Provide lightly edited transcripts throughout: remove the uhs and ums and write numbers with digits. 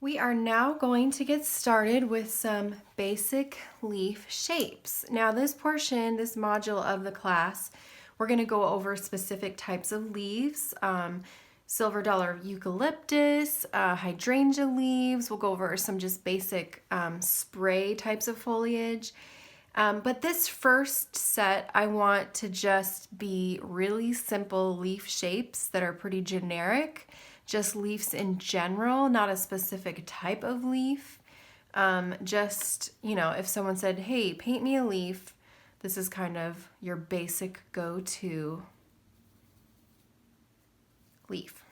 We are now going to get started with some basic leaf shapes. Now this portion, this module of the class, we're going to go over specific types of leaves, silver dollar eucalyptus, hydrangea leaves. We'll go over some just basic spray types of foliage. But this first set, I want to just be really simple leaf shapes that are pretty generic, just leaves in general, not a specific type of leaf. Just, if someone said, hey, paint me a leaf, this is kind of your basic go-to leaf.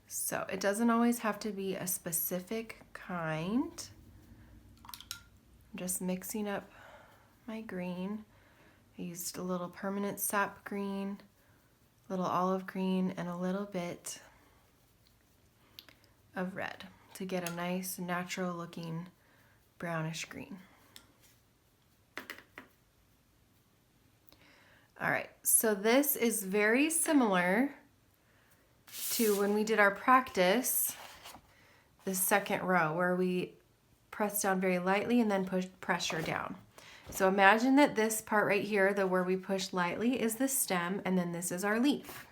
So it doesn't always have to be a specific kind. I'm just mixing up my green. I used a little permanent sap green, a little olive green, and a little bit of red to get a nice natural looking brownish green. All right, so this is very similar to when we did our practice, the second row where we press down very lightly and then push pressure down. So imagine that this part right here, the where we push lightly, is the stem, and then this is our leaf.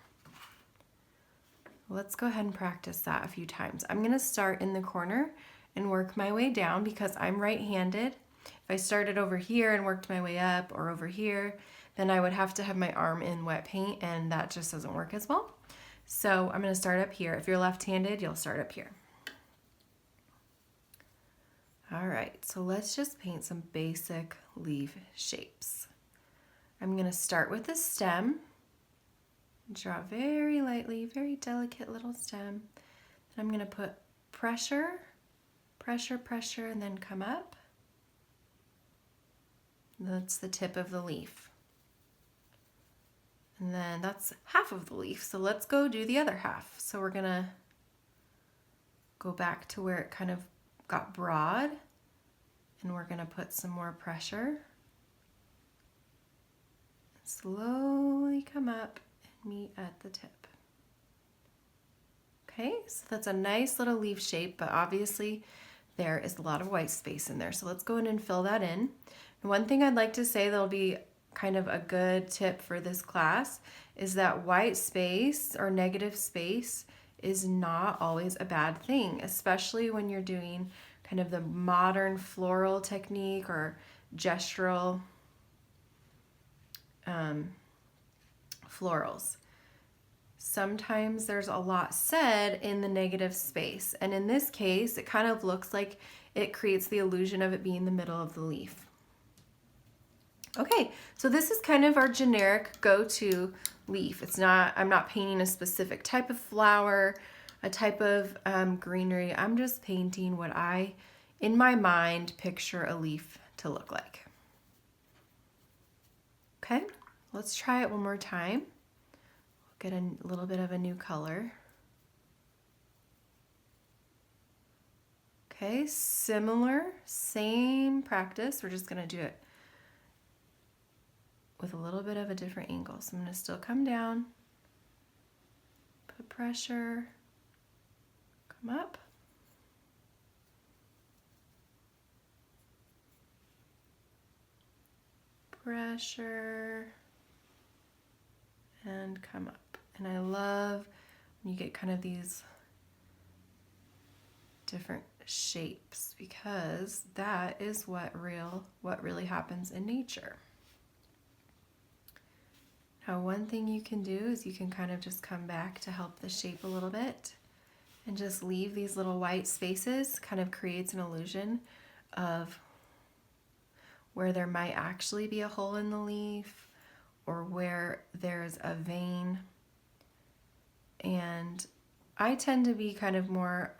Let's go ahead and practice that a few times. I'm going to start in the corner and work my way down because I'm right-handed. If I started over here and worked my way up, or over here, then I would have to have my arm in wet paint, and that just doesn't work as well. So I'm going to start up here. If you're left-handed, you'll start up here. All right, so let's just paint some basic leaf shapes. I'm going to start with the stem. Draw very lightly, very delicate little stem. Then I'm going to put pressure, pressure, pressure, and then come up. That's the tip of the leaf. And then that's half of the leaf. So let's go do the other half. So we're going to go back to where it kind of got broad, and we're going to put some more pressure. Slowly come up and meet at the tip. Okay, so that's a nice little leaf shape, but obviously there is a lot of white space in there. So let's go in and fill that in. And one thing I'd like to say that'll be kind of a good tip for this class is that white space or negative space is not always a bad thing, especially when you're doing kind of the modern floral technique or gestural florals. Sometimes there's a lot said in the negative space, and in this case it kind of looks like it creates the illusion of it being the middle of the leaf. Okay, so this is kind of our generic go-to leaf. I'm not painting a specific type of flower, a type of greenery. I'm just painting what I, in my mind, picture a leaf to look like. Okay, let's try it one more time. We'll get a little bit of a new color. Okay, similar, same practice. We're just gonna do it with a little bit of a different angle. So I'm going to still come down, put pressure, come up, pressure, and come up. And I love when you get kind of these different shapes, because that is what really happens in nature. Now, one thing you can do is you can kind of just come back to help the shape a little bit and just leave these little white spaces. Kind of creates an illusion of where there might actually be a hole in the leaf or where there's a vein. And I tend to be kind of more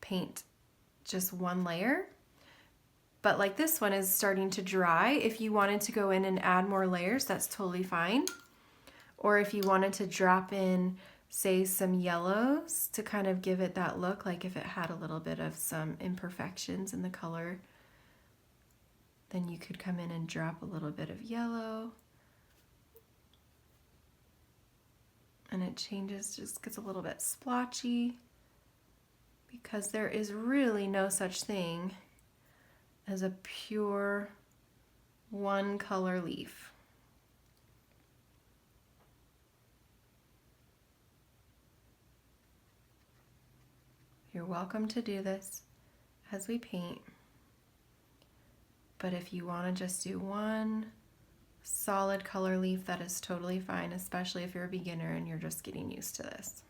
paint just one layer. But like this one is starting to dry. If you wanted to go in and add more layers, that's totally fine. Or if you wanted to drop in, say, some yellows to kind of give it that look, like if it had a little bit of some imperfections in the color, then you could come in and drop a little bit of yellow. and it changes, just gets a little bit splotchy, because there is really no such thing as a pure one color leaf. You're welcome to do this as we paint, but if you want to just do one solid color leaf, that is totally fine, especially if you're a beginner and you're just getting used to this.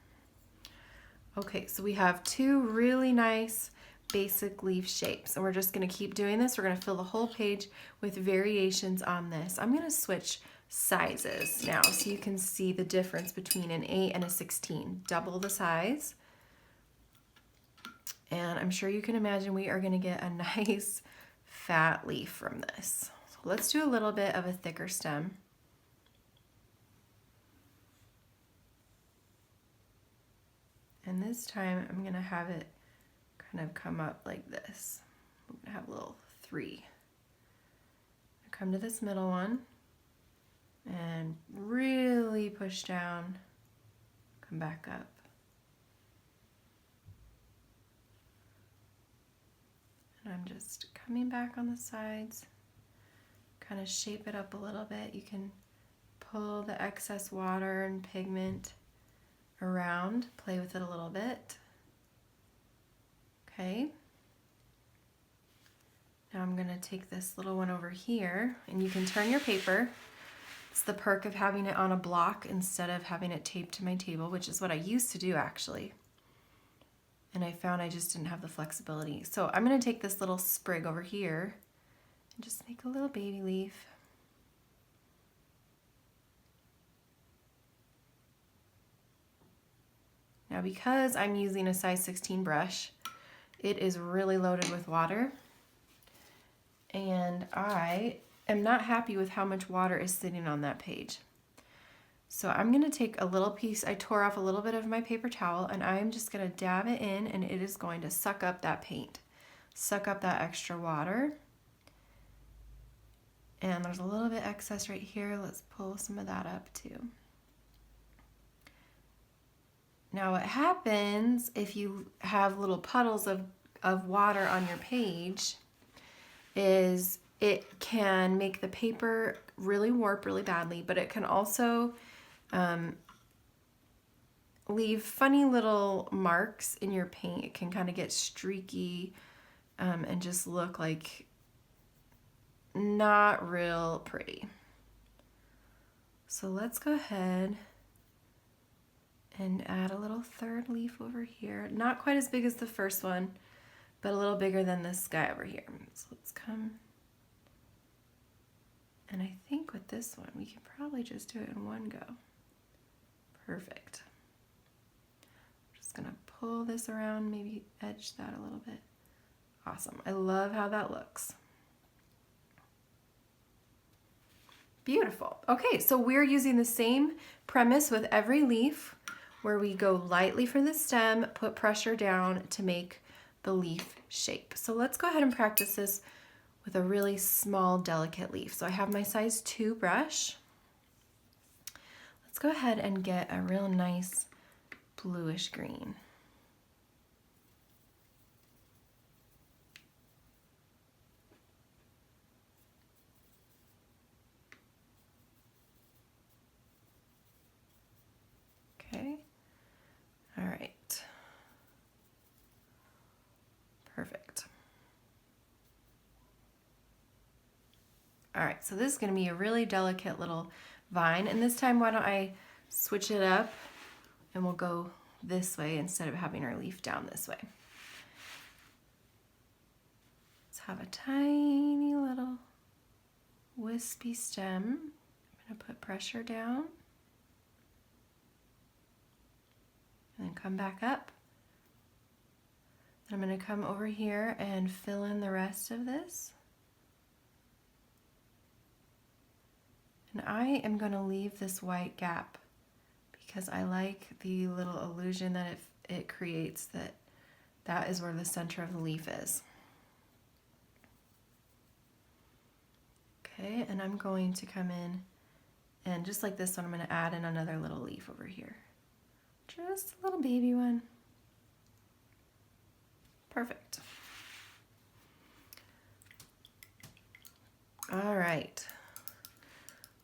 Okay, so we have two really nice basic leaf shapes, and we're just going to keep doing this. We're going to fill the whole page with variations on this. I'm going to switch sizes now so you can see the difference between an 8 and a 16. Double the size. And I'm sure you can imagine we are going to get a nice fat leaf from this. So let's do a little bit of a thicker stem. And this time I'm going to have it kind of come up like this. I'm going to have a little 3. Come to this middle one and really push down, come back up. And I'm just coming back on the sides, kind of shape it up a little bit. You can pull the excess water and pigment around, play with it a little bit. Okay. Now I'm going to take this little one over here, and you can turn your paper. It's the perk of having it on a block instead of having it taped to my table, which is what I used to do actually. And I found I just didn't have the flexibility. So I'm going to take this little sprig over here and just make a little baby leaf. Now because I'm using a size 16 brush, it is really loaded with water. And I am not happy with how much water is sitting on that page. So I'm going to take a little piece, I tore off a little bit of my paper towel, and I'm just going to dab it in, and it is going to suck up that paint, suck up that extra water. And there's a little bit excess right here. Let's pull some of that up too. Now what happens if you have little puddles of water on your page is it can make the paper really warp really badly, but it can also leave funny little marks in your paint. It can kind of get streaky and just look like not real pretty. So let's go ahead and add a little third leaf over here. Not quite as big as the first one, but a little bigger than this guy over here. So let's come, and I think with this one, we can probably just do it in one go. Perfect. I'm just gonna pull this around, maybe edge that a little bit. Awesome, I love how that looks. Beautiful. Okay, so we're using the same premise with every leaf, where we go lightly for the stem, put pressure down to make the leaf shape. So let's go ahead and practice this with a really small, delicate leaf. So I have my size 2 brush. Let's go ahead and get a real nice bluish green. Okay. All right. Perfect. All right, so this is going to be a really delicate little vine, and this time why don't I switch it up and we'll go this way instead of having our leaf down this way. Let's have a tiny little wispy stem. I'm going to put pressure down and then come back up. I'm going to come over here and fill in the rest of this. And I am going to leave this white gap because I like the little illusion that it creates that is where the center of the leaf is. Okay, and I'm going to come in and just like this one, I'm going to add in another little leaf over here. Just a little baby one. Perfect. All right.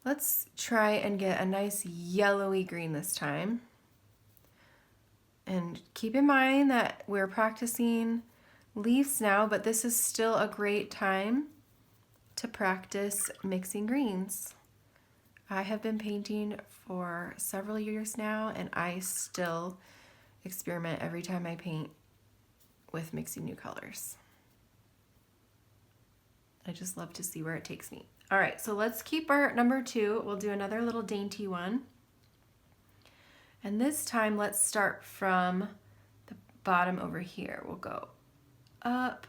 Let's try and get a nice yellowy green this time. And keep in mind that we're practicing leaves now, but this is still a great time to practice mixing greens. I have been painting for several years now, and I still experiment every time I paint with mixing new colors. I just love to see where it takes me. All right, so let's keep our number 2. We'll do another little dainty one. And this time, let's start from the bottom over here. We'll go up,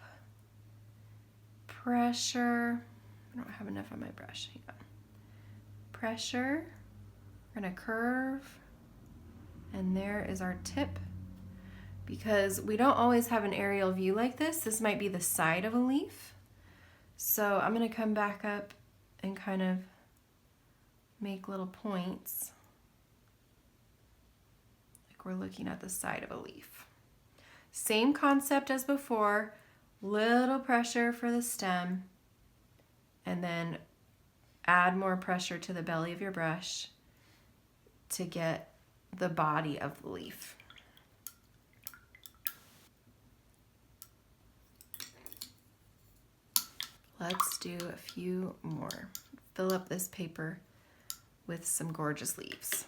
pressure. I don't have enough on my brush. Hang on. Pressure. We're gonna curve. And there is our tip. Because we don't always have an aerial view like this. This might be the side of a leaf. So I'm gonna come back up and kind of make little points. We're looking at the side of a leaf. Same concept as before, little pressure for the stem, and then add more pressure to the belly of your brush to get the body of the leaf. Let's do a few more. Fill up this paper with some gorgeous leaves.